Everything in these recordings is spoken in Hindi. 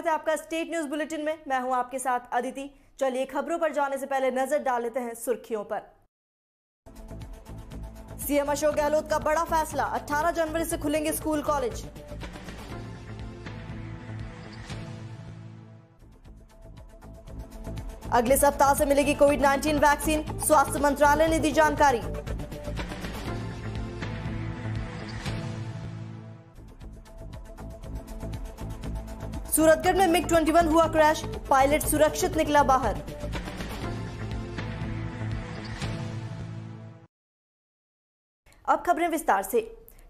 स्वागत है आपका स्टेट न्यूज बुलेटिन में। मैं हूं आपके साथ अदिति। चलिए खबरों पर जाने से पहले नजर डाल लेते हैं सुर्खियों पर। सीएम अशोक गहलोत का बड़ा फैसला, 18 जनवरी से खुलेंगे स्कूल कॉलेज। अगले सप्ताह से मिलेगी कोविड-19 वैक्सीन, स्वास्थ्य मंत्रालय ने दी जानकारी। सूरतगढ़ में MiG-21 हुआ क्रैश, पायलट सुरक्षित निकला बाहर। अब खबरें विस्तार से।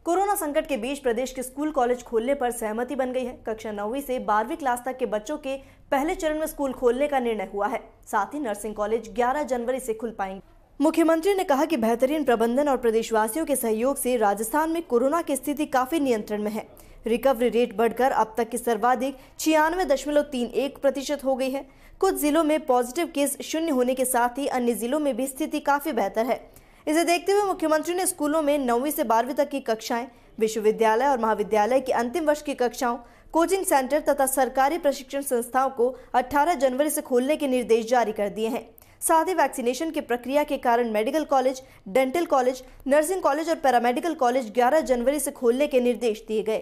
कोरोना संकट के बीच प्रदेश के स्कूल कॉलेज खोलने पर सहमति बन गई है। कक्षा 9वीं से 12वीं क्लास तक के बच्चों के पहले चरण में स्कूल खोलने का निर्णय हुआ है। साथ ही नर्सिंग कॉलेज 11 जनवरी से खुल पाएंगे। मुख्यमंत्री ने कहा कि बेहतरीन प्रबंधन और प्रदेशवासियों के सहयोग से राजस्थान में कोरोना की स्थिति काफी नियंत्रण में है। रिकवरी रेट बढ़कर अब तक की सर्वाधिक 96.31% हो गई है। कुछ जिलों में पॉजिटिव केस शून्य होने के साथ ही अन्य जिलों में भी स्थिति काफी बेहतर है। इसे देखते हुए मुख्यमंत्री ने स्कूलों में 9वीं से 12वीं तक की कक्षाएं, विश्वविद्यालय और महाविद्यालय की अंतिम वर्ष की कक्षाओं, कोचिंग सेंटर तथा सरकारी प्रशिक्षण संस्थाओं को 18 जनवरी से खोलने के निर्देश जारी कर दिए हैं। साथ ही वैक्सीनेशन की प्रक्रिया के कारण medical college, dental college, nursing college और पैरामेडिकल कॉलेज 11 जनवरी से खोलने के निर्देश दिए गए।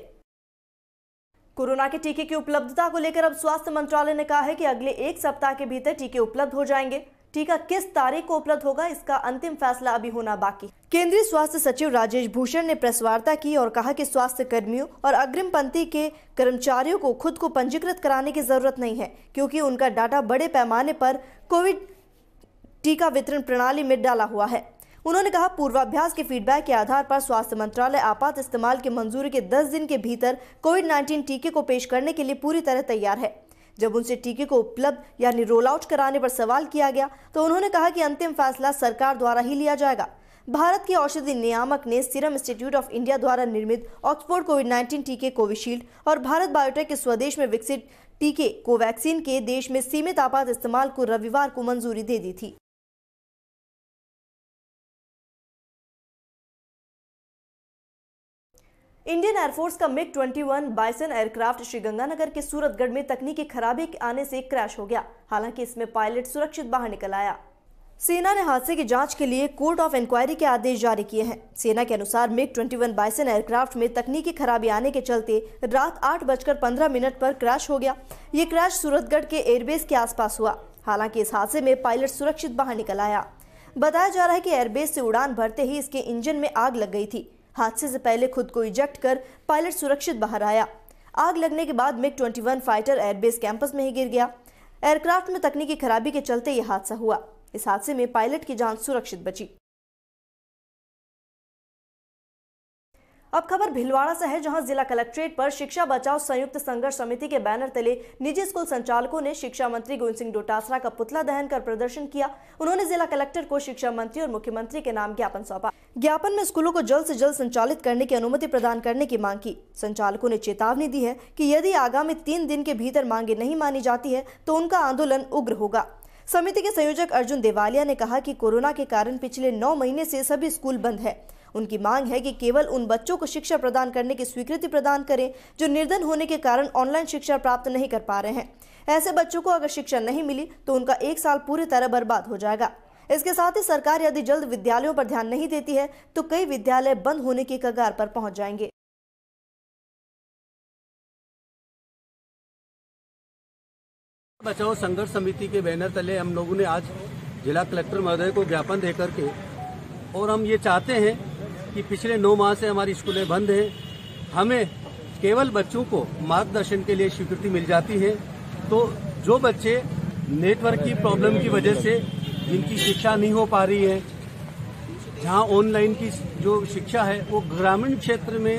कोरोना के टीके की उपलब्धता को लेकर अब स्वास्थ्य मंत्रालय ने कहा है कि अगले एक सप्ताह के भीतर टीके उपलब्ध हो जाएंगे। टीका किस तारीख को उपलब्ध होगा, इसका अंतिम फैसला अभी होना बाकी। केंद्रीय स्वास्थ्य सचिव राजेश भूषण ने प्रेस वार्ता की और कहा कि स्वास्थ्य कर्मियों और अग्रिम पंक्ति के कर्मचारियों को खुद को पंजीकृत कराने की जरूरत नहीं है, क्योंकि उनका डाटा बड़े पैमाने पर कोविड टीका वितरण प्रणाली में डाला हुआ है। उन्होंने कहा, पूर्वाभ्यास के फीडबैक के आधार पर स्वास्थ्य मंत्रालय आपात इस्तेमाल की मंजूरी के 10 दिन के भीतर कोविड-19 टीके को पेश करने के लिए पूरी तरह तैयार है। जब उनसे टीके को उपलब्ध यानी रोल आउट कराने पर सवाल किया गया तो उन्होंने कहा कि अंतिम फैसला सरकार द्वारा ही लिया जाएगा। भारत के औषधि नियामक ने सीरम इंस्टीट्यूट ऑफ इंडिया द्वारा निर्मित ऑक्सफोर्ड कोविड-19 टीके कोविशील्ड और भारत बायोटेक के स्वदेश में विकसित टीके कोवैक्सीन के देश में सीमित आपात इस्तेमाल को रविवार को मंजूरी दे दी थी। इंडियन एयरफोर्स का MiG-21 बाइसन एयरक्राफ्ट श्रीगंगानगर के सूरतगढ़ में तकनीकी खराबी आने से क्रैश हो गया। हालांकि इसमें पायलट सुरक्षित बाहर निकल आया। सेना ने हादसे की जांच के लिए कोर्ट ऑफ इंक्वायरी के आदेश जारी किए हैं। सेना के अनुसार MiG-21 बाइसन एयरक्राफ्ट में तकनीकी खराबी आने के चलते रात 8:15 पर क्रैश हो गया। ये क्रैश सूरतगढ़ के एयरबेस के आसपास हुआ। हालांकि इस हादसे में पायलट सुरक्षित बाहर निकल आया। बताया जा रहा है कि एयरबेस से उड़ान भरते ही इसके इंजन में आग लग गई थी। हादसे से पहले खुद को इजेक्ट कर पायलट सुरक्षित बाहर आया। आग लगने के बाद MiG-21 फाइटर एयरबेस कैंपस में ही गिर गया। एयरक्राफ्ट में तकनीकी खराबी के चलते यह हादसा हुआ। इस हादसे में पायलट की जान सुरक्षित बची। अब खबर भिलवाड़ा से है, जहां जिला कलेक्ट्रेट पर शिक्षा बचाओ संयुक्त संघर्ष समिति के बैनर तले निजी स्कूल संचालकों ने शिक्षा मंत्री गोविंद सिंह डोटासरा का पुतला दहन कर प्रदर्शन किया। उन्होंने जिला कलेक्टर को शिक्षा मंत्री और मुख्यमंत्री के नाम ज्ञापन सौंपा। ज्ञापन में स्कूलों को जल्द से जल्द संचालित करने की अनुमति प्रदान करने की मांग की। संचालकों ने चेतावनी दी है कि यदि आगामी 3 दिन के भीतर मांगे नहीं मानी जाती है तो उनका आंदोलन उग्र होगा। समिति के संयोजक अर्जुन देवालिया ने कहा कि कोरोना के कारण पिछले 9 महीने से सभी स्कूल बंद है। उनकी मांग है कि केवल उन बच्चों को शिक्षा प्रदान करने की स्वीकृति प्रदान करें जो निर्धन होने के कारण ऑनलाइन शिक्षा प्राप्त नहीं कर पा रहे हैं। ऐसे बच्चों को अगर शिक्षा नहीं मिली तो उनका 1 साल पूरी तरह बर्बाद हो जाएगा। इसके साथ ही सरकार यदि जल्द विद्यालयों पर ध्यान नहीं देती है तो कई विद्यालय बंद होने की कगार पर पहुंच जाएंगे। बचाओ संघर्ष समिति के बैनर तले हम लोगों ने आज जिला कलेक्टर महोदय को ज्ञापन देकर के, और हम ये चाहते हैं कि पिछले 9 माह से हमारी स्कूलें बंद हैं। हमें केवल बच्चों को मार्गदर्शन के लिए स्वीकृति मिल जाती है। तो जो बच्चे नेटवर्क की प्रॉब्लम की वजह से जिनकी शिक्षा नहीं हो पा रही है, जहां ऑनलाइन की जो शिक्षा है वो ग्रामीण क्षेत्र में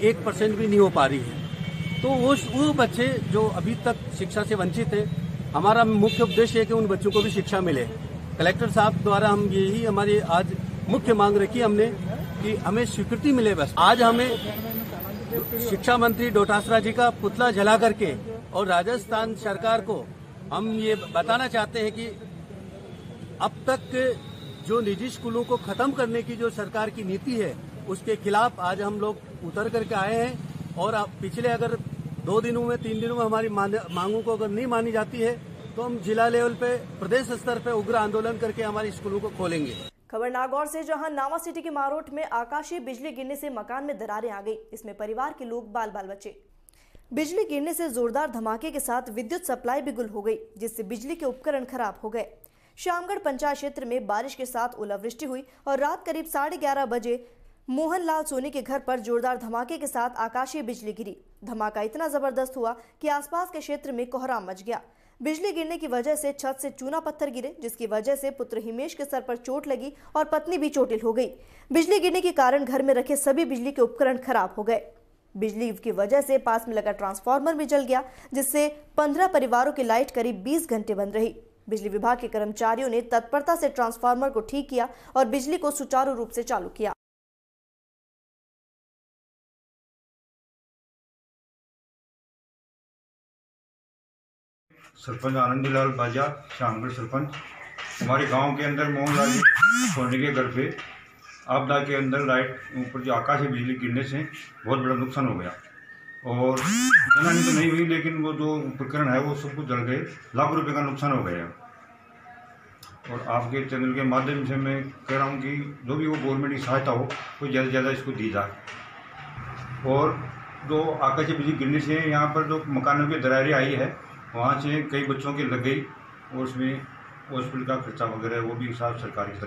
1% भी नहीं हो पा रही है, तो वो बच्चे जो अभी तक शिक्षा से वंचित हैं, हमारा मुख्य उद्देश्य है कि उन बच्चों को भी शिक्षा मिले। कलेक्टर साहब द्वारा हम यही हमारी आज मुख्य मांग रखी हमने कि हमें स्वीकृति मिले। बस आज हमें शिक्षा मंत्री डोटासरा जी का पुतला जला करके और राजस्थान सरकार को हम ये बताना चाहते हैं कि अब तक जो निजी स्कूलों को खत्म करने की जो सरकार की नीति है उसके खिलाफ आज हम लोग उतर करके आए हैं। और पिछले अगर 2 दिनों में 3 दिनों में हमारी मांगों को अगर नहीं मानी जाती है तो हम जिला लेवल पे, प्रदेश स्तर पे उग्र आंदोलन करके हमारे स्कूलों को खोलेंगे। खबर नागौर से, जहां नावा सिटी के मारोट में आकाशीय बिजली गिरने से मकान में दरारें आ गई। इसमें परिवार के लोग बाल बाल बचे। बिजली गिरने से जोरदार धमाके के साथ विद्युत सप्लाई भी गुल हो गई, जिससे बिजली के उपकरण खराब हो गए। श्यामगढ़ पंचायत क्षेत्र में बारिश के साथ ओलावृष्टि हुई और रात करीब 11:30 बजे मोहनलाल सोनी के घर पर जोरदार धमाके के साथ आकाशीय बिजली गिरी। धमाका इतना जबरदस्त हुआ कि आसपास के क्षेत्र में कोहराम मच गया। बिजली गिरने की वजह से छत से चूना पत्थर गिरे, जिसकी वजह से पुत्र हिमेश के सर पर चोट लगी और पत्नी भी चोटिल हो गई। बिजली गिरने के कारण घर में रखे सभी बिजली के उपकरण खराब हो गए। बिजली की वजह से पास में लगा ट्रांसफार्मर भी जल गया, जिससे 15 परिवारों की लाइट करीब 20 घंटे बंद रही। बिजली विभाग के कर्मचारियों ने तत्परता से ट्रांसफार्मर को ठीक किया और बिजली को सुचारू रूप से चालू किया। सरपंच आनंदीलाल बाजा, श्यामगढ़ सरपंच। हमारे गांव के अंदर मोहनलाल सोनी के घर पे आपदा के अंदर लाइट ऊपर जो आकाशीय बिजली गिरने से बहुत बड़ा नुकसान हो गया और जनहानि तो नहीं हुई, लेकिन वो जो उपकरण है वो सब कुछ जल गए। लाखों रुपए का नुकसान हो गया। और आपके चैनल के माध्यम से मैं कह रहा हूँ कि जो भी वो गवर्नमेंट की सहायता हो वो ज़्यादा से ज़्यादा इसको दी जाए। और जो आकाशीय बिजली गिरने से यहाँ पर जो मकानों की दरारें आई है, वहाँ से कई बच्चों की लग गई और उसमें हॉस्पिटल का खर्चा वगैरह वो भी साफ सरकारी खर्चा।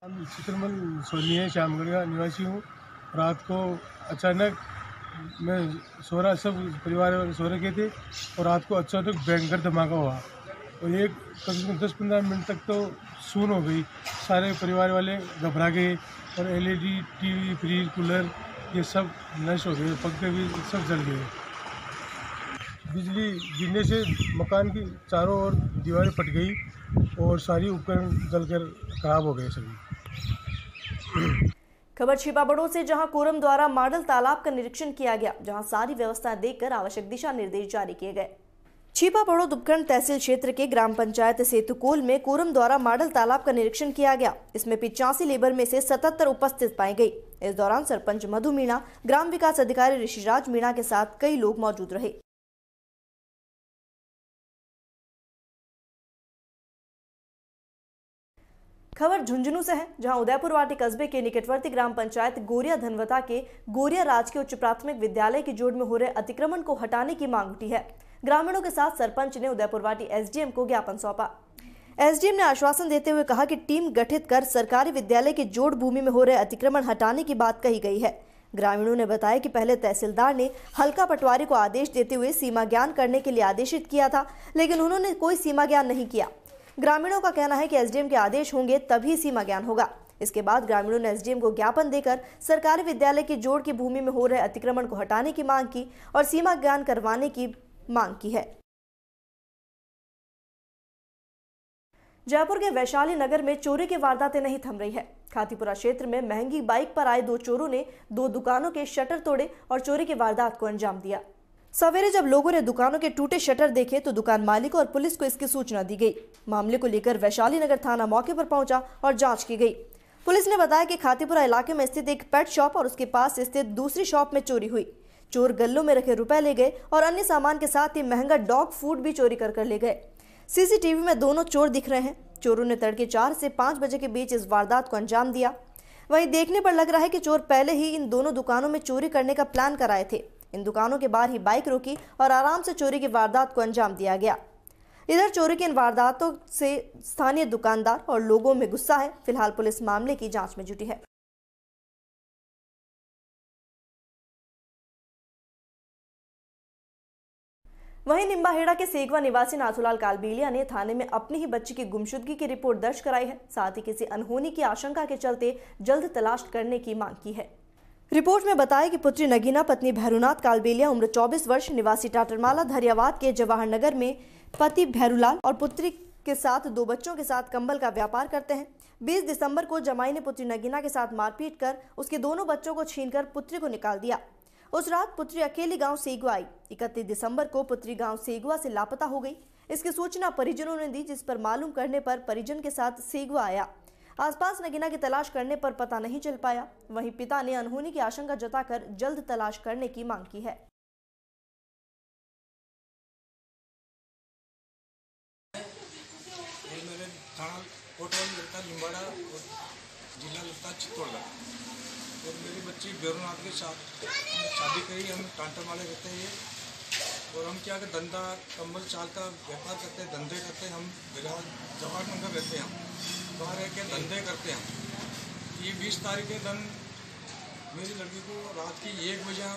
हम चित्रमल सोनी है, श्यामगढ़ का निवासी हूँ। रात को अचानक मैं सो रहा, सब परिवार सो रखे थे और रात को अचानक भयंकर धमाका हुआ और एक करीब 10-15 मिनट तक तो सून हो गई। सारे परिवार वाले घबरा गए और एलईडी टीवी, फ्रिज, कूलर ये सब नष्ट हो गए, पंखे भी सब जल गए। बिजली गिरने से मकान की चारों ओर दीवारें फट गई और सारी उपकरण जलकर खराब हो गए सभी। खबर छिपाबड़ों से, जहां कोरम द्वारा मॉडल तालाब का निरीक्षण किया गया, जहां सारी व्यवस्था देखकर आवश्यक दिशा निर्देश जारी किए गए। छिपाबड़ों उपखंड तहसील क्षेत्र के ग्राम पंचायत सेतुकोल में कोरम द्वारा मॉडल तालाब का निरीक्षण किया गया। इसमें 85 लेबर में से 77 उपस्थित पाई गई। इस दौरान सरपंच मधु मीणा, ग्राम विकास अधिकारी ऋषिराज मीणा के साथ कई लोग मौजूद रहे। खबर झुंझुनू से है, जहां उदयपुरवाटी कस्बे के निकटवर्ती ग्राम पंचायत गोरिया धनवता के गोरिया राजकीय उच्च प्राथमिक विद्यालय की जोड़ में हो रहे अतिक्रमण को हटाने की मांग उठी है। ग्रामीणों के साथ सरपंच ने उदयपुरवाटी एसडीएम को ज्ञापन सौंपा। एसडीएम ने आश्वासन देते हुए कहा कि टीम गठित कर सरकारी विद्यालय की जोड़ भूमि में हो रहे अतिक्रमण हटाने की बात कही गई है। ग्रामीणों ने बताया कि पहले तहसीलदार ने हल्का पटवारी को आदेश देते हुए सीमा ज्ञान करने के लिए आदेशित किया था, लेकिन उन्होंने कोई सीमा ज्ञान नहीं किया। ग्रामीणों का कहना है कि एसडीएम के आदेश होंगे तभी सीमा ज्ञान होगा। इसके बाद ग्रामीणों ने एसडीएम को ज्ञापन देकर सरकारी विद्यालय की जोड़ की भूमि में हो रहे अतिक्रमण को हटाने की मांग की और सीमा ज्ञान करवाने की मांग की है। जयपुर के वैशाली नगर में चोरी की वारदातें नहीं थम रही है। खातीपुरा क्षेत्र में महंगी बाइक पर आए 2 चोरों ने 2 दुकानों के शटर तोड़े और चोरी की वारदात को अंजाम दिया। सवेरे जब लोगों ने दुकानों के टूटे शटर देखे तो दुकान मालिक और पुलिस को इसकी सूचना दी गई। मामले को लेकर वैशाली नगर थाना मौके पर पहुंचा और जांच की गई। पुलिस ने बताया कि खातीपुरा इलाके में स्थित एक पेट शॉप और उसके पास स्थित दूसरी शॉप में चोरी हुई। चोर गल्लों में रखे रुपए ले गए और अन्य सामान के साथ ही महंगा डॉग फूड भी चोरी कर ले गए। सीसीटीवी में दोनों चोर दिख रहे हैं। चोरों ने तड़के 4 से 5 बजे के बीच इस वारदात को अंजाम दिया। वहीं देखने पर लग रहा है कि चोर पहले ही इन दोनों दुकानों में चोरी करने का प्लान कराए थे। इन दुकानों के बाहर ही बाइक रोकी और आराम से चोरी की वारदात को अंजाम दिया गया। इधर चोरी की इन वारदातों से स्थानीय दुकानदार और लोगों में गुस्सा है। फिलहाल पुलिस मामले की जांच में जुटी है। वहीं निम्बाहेड़ा के सेगवा निवासी नाथूलाल कालबेलिया ने थाने में अपनी ही बच्ची की गुमशुदगी की रिपोर्ट दर्ज कराई है। साथ ही किसी अनहोनी की आशंका के चलते जल्द तलाश करने की मांग की है। रिपोर्ट में बताया कि पुत्री नगीना पत्नी भैरूनाथ कालबेलिया उम्र 24 वर्ष निवासी टाटरमाला धरियावाद के जवाहर नगर में पति भैरूलाल और पुत्री के साथ 2 बच्चों के साथ कंबल का व्यापार करते हैं। 20 दिसंबर को जमाई ने पुत्री नगीना के साथ मारपीट कर उसके दोनों बच्चों को छीनकर पुत्री को निकाल दिया। उस रात पुत्री अकेली गांव सेगवा आई। 31 दिसंबर को पुत्री गांव सेगवा से लापता हो गई। इसकी सूचना परिजनों ने दी, जिस पर मालूम करने पर परिजन के साथ सेगवा आया। आसपास नगीना की तलाश करने पर पता नहीं चल पाया। वहीं पिता ने अनहोनी की आशंका जताकर जल्द तलाश करने की मांग की है। मेरे थाना कोटवाल लगता लिम्बाड़ा और जिला लगता चित्तौड़गढ़, और मेरी बच्ची बेरुनाथ के साथ शादी करी। हम टांटर वाले रहते हैं और हम क्या कि धंधा कंबल चाल का व्यापार करते हैं, धंधे करते हैं। हम जवाहर नगर रहते हैं, हम वहाँ रह के धंधे करते हैं। ये 20 तारीख के दिन मेरी लड़की को रात की 1 बजे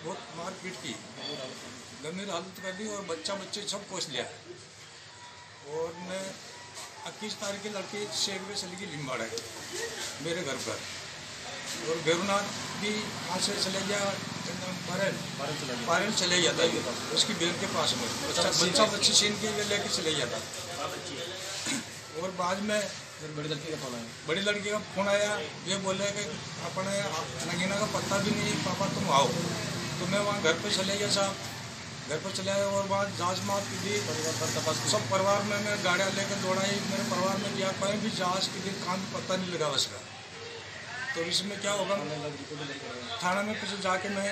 बहुत मारपीट की, गंभीर हालत कर दी और बच्चे सब पोस लिया। और मैं 21 तारीख की लड़की 6 बजे चली गई लिम्बाड़ा मेरे घर पर, और बेरुनाथ भी वहाँ से चले गया, पारेल चले गया था उसकी बेल के पास में। बच्ची छीन के लेके चले गया था। और बाद में बड़ी लड़की का फोन आया, ये बोले कि अपने नगीना का पत्ता भी नहीं, पापा तुम आओ। तो मैं वहाँ घर पे चले गया साहब, घर पर चले आए और बाद जांच मात की दी। सब परिवार में मैं गाड़ियाँ लेकर दौड़ाई, मेरे परिवार में क्या कहीं भी जांच के लिए काम पता नहीं लगा उसका। तो इसमें क्या होगा, थाना में कुछ जाके मैं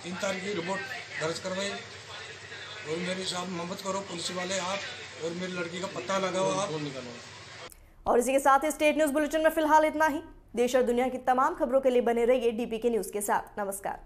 3 तारीख की रिपोर्ट दर्ज करवाई और मेरे साथ मोहब्बत करो पुलिस वाले आप, और मेरी लड़की का पता लगाओ आप। और इसी के साथ ही स्टेट न्यूज बुलेटिन में फिलहाल इतना ही। देश और दुनिया की तमाम खबरों के लिए बने रहिए DPK न्यूज के साथ। नमस्कार।